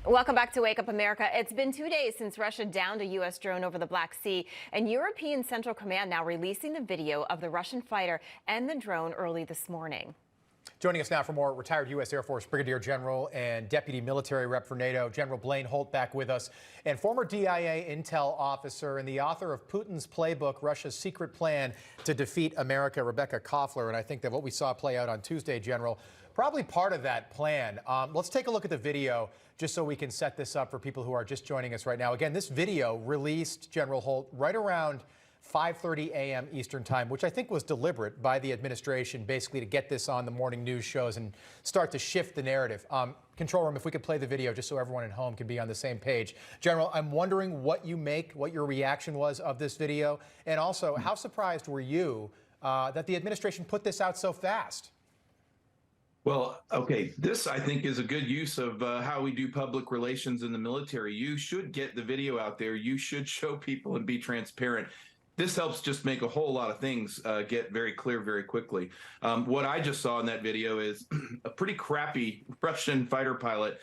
Welcome back to Wake Up America. It's been 2 days since Russia downed a U.S. drone over the Black Sea, and European Central Command now releasing the video of the Russian fighter and the drone early this morning. Joining us now for more, retired U.S. Air Force Brigadier General and Deputy Military Rep for NATO, General Blaine Holt, back with us, and former DIA intel officer and the author of Putin's Playbook, Russia's Secret Plan to Defeat America, Rebekah Koffler. And I think that what we saw play out on Tuesday, General, probably part of that plan. Let's take a look at the video just so we can set this up for people who are just joining us right now. Again, this video released, General Holt, right around 5:30 a.m. Eastern time, which I think was deliberate by the administration, basically to get this on the morning news shows and start to shift the narrative. Control room, if we could play the video just so everyone at home can be on the same page. General, I'm wondering what your reaction was of this video, and also how surprised were you that the administration put this out so fast? Well, okay, this I think is a good use of how we do public relations in the military. You should get the video out there. You should show people and be transparent. This helps just make a whole lot of things get very clear very quickly. What I just saw in that video is a pretty crappy Russian fighter pilot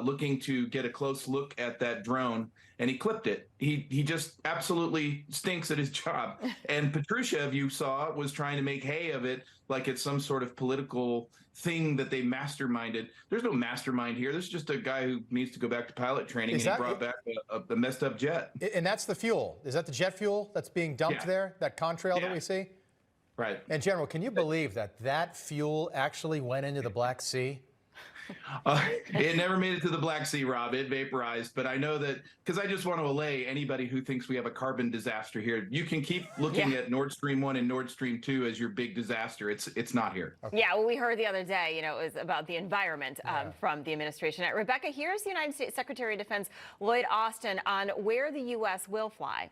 looking to get a close look at that drone, and he clipped it. He just absolutely stinks at his job. And Patrushev, you saw, was trying to make hay of it like it's some sort of political thing that they masterminded. There's no mastermind here. There's just a guy who needs to go back to pilot training, and he brought back a messed up jet. And that's the fuel. Is that the jet fuel that's being dumped there, that contrail that we see? Right. And General, can you believe that that fuel actually went into the Black Sea? It never made it to the Black Sea, Rob. It vaporized. But I know that, because I just want to allay anybody who thinks we have a carbon disaster here. You can keep looking at Nord Stream 1 and Nord Stream 2 as your big disaster. It's not here. Okay. Yeah, well, we heard the other day, it was about the environment from the administration. Rebecca, here's the United States Secretary of Defense Lloyd Austin on where the U.S. will fly.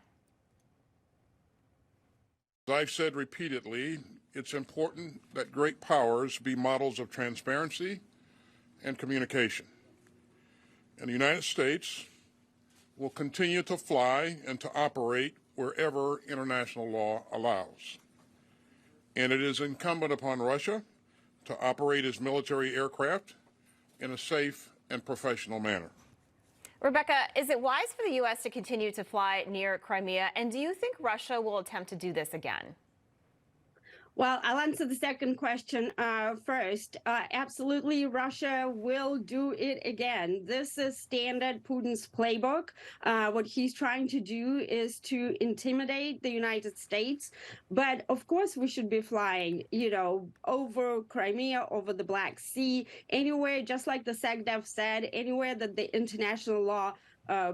As I've said repeatedly, it's important that great powers be models of transparency and communication. And the United States will continue to fly and to operate wherever international law allows. And it is incumbent upon Russia to operate its military aircraft in a safe and professional manner. Rebecca, is it wise for the U.S. to continue to fly near Crimea? And do you think Russia will attempt to do this again? Well, I'll answer the second question first. Absolutely, Russia will do it again. This is standard Putin's playbook. What he's trying to do is to intimidate the United States. But of course, we should be flying, over Crimea, over the Black Sea, anywhere, just like the SecDef said, anywhere that the international law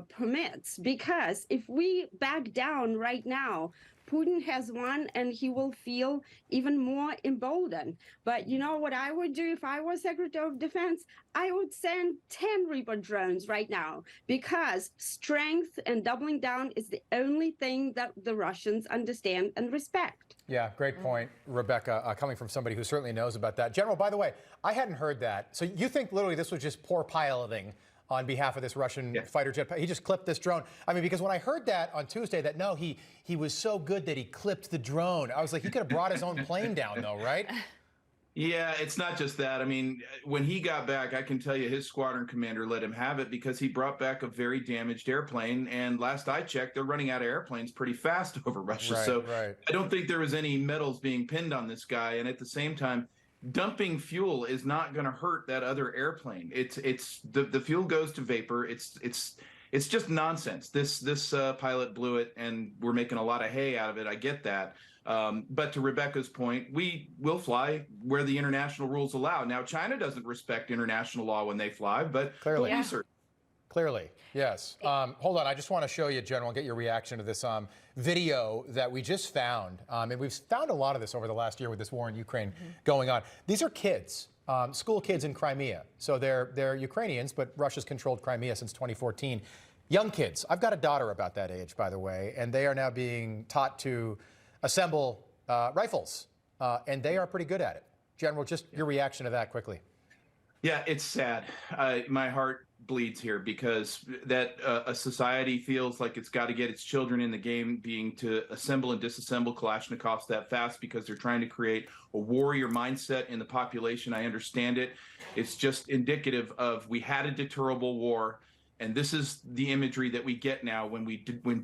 permits. Because if we back down right now, Putin has won, and he will feel even more emboldened. But you know what I would do if I was Secretary of Defense? I would send 10 Reaper drones right now, because strength and doubling down is the only thing that the Russians understand and respect. Yeah, great point, Rebecca, coming from somebody who certainly knows about that. General, by the way, I hadn't heard that. So you think literally this was just poor piloting on behalf of this Russian fighter jet? He just clipped this drone. I mean, because when I heard that on Tuesday, that no, he was so good that he clipped the drone, I was like, he could have brought his own plane down, though, right? Yeah, it's not just that. I mean, when he got back, I can tell you his squadron commander let him have it because he brought back a very damaged airplane. And last I checked, they're running out of airplanes pretty fast over Russia. I don't think there was any medals being pinned on this guy. And at the same time, dumping fuel is not going to hurt that other airplane. The fuel goes to vapor. It's just nonsense. This pilot blew it, and we're making a lot of hay out of it. I get that. But to Rebecca's point, we will fly where the international rules allow. Now, China doesn't respect international law when they fly, but clearly, Clearly, yes. Hold on, I just want to show you, General, and get your reaction to this video that we just found. And we've found a lot of this over the last year with this war in Ukraine going on. These are kids, school kids in Crimea. So they're Ukrainians, but Russia's controlled Crimea since 2014. Young kids. I've got a daughter about that age, by the way, and they are now being taught to assemble rifles, and they are pretty good at it. General, just your reaction to that quickly. Yeah, it's sad. My heart bleeds here because that a society feels like it's got to get its children in the game, being to assemble and disassemble Kalashnikovs that fast because they're trying to create a warrior mindset in the population. I understand it. It's just indicative of we had a deterrable war. And this is the imagery that we get now when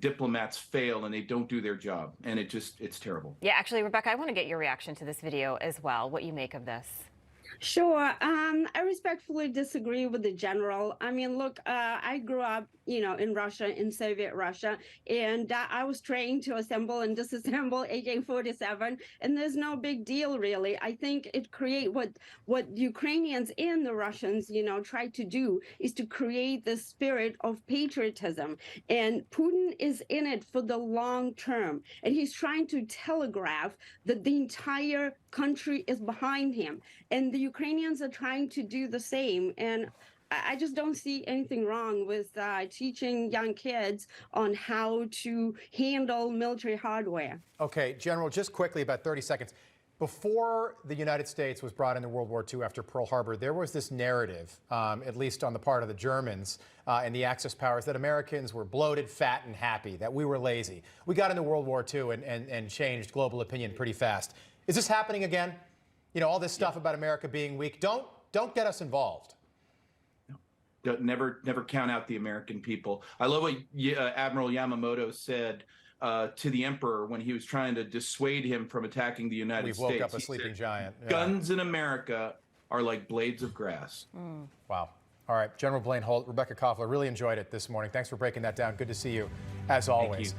diplomats fail and they don't do their job. And it's terrible. Yeah, actually, Rebecca, I want to get your reaction to this video as well, what you make of this. Sure. I respectfully disagree with the general. I mean, look, I grew up, in Russia, in Soviet Russia, and I was trained to assemble and disassemble AK-47, and there's no big deal, really. I think it create what Ukrainians and the Russians, try to do is to create the spirit of patriotism. And Putin is in it for the long term, and he's trying to telegraph that the entire country is behind him. And the Ukrainians are trying to do the same. And I just don't see anything wrong with teaching young kids on how to handle military hardware. Okay, General, just quickly, about 30 seconds. Before the United States was brought into World War II after Pearl Harbor, there was this narrative, at least on the part of the Germans and the Axis powers, that Americans were bloated, fat, and happy, that we were lazy. We got into World War II and changed global opinion pretty fast. Is this happening again? All this stuff about America being weak. Don't get us involved. Never count out the American people. I love what Admiral Yamamoto said to the emperor when he was trying to dissuade him from attacking the United States. We've woke up a sleeping giant. Yeah. Guns in America are like blades of grass. Wow. All right, General Blaine Holt, Rebekah Koffler, really enjoyed it this morning. Thanks for breaking that down. Good to see you, as always.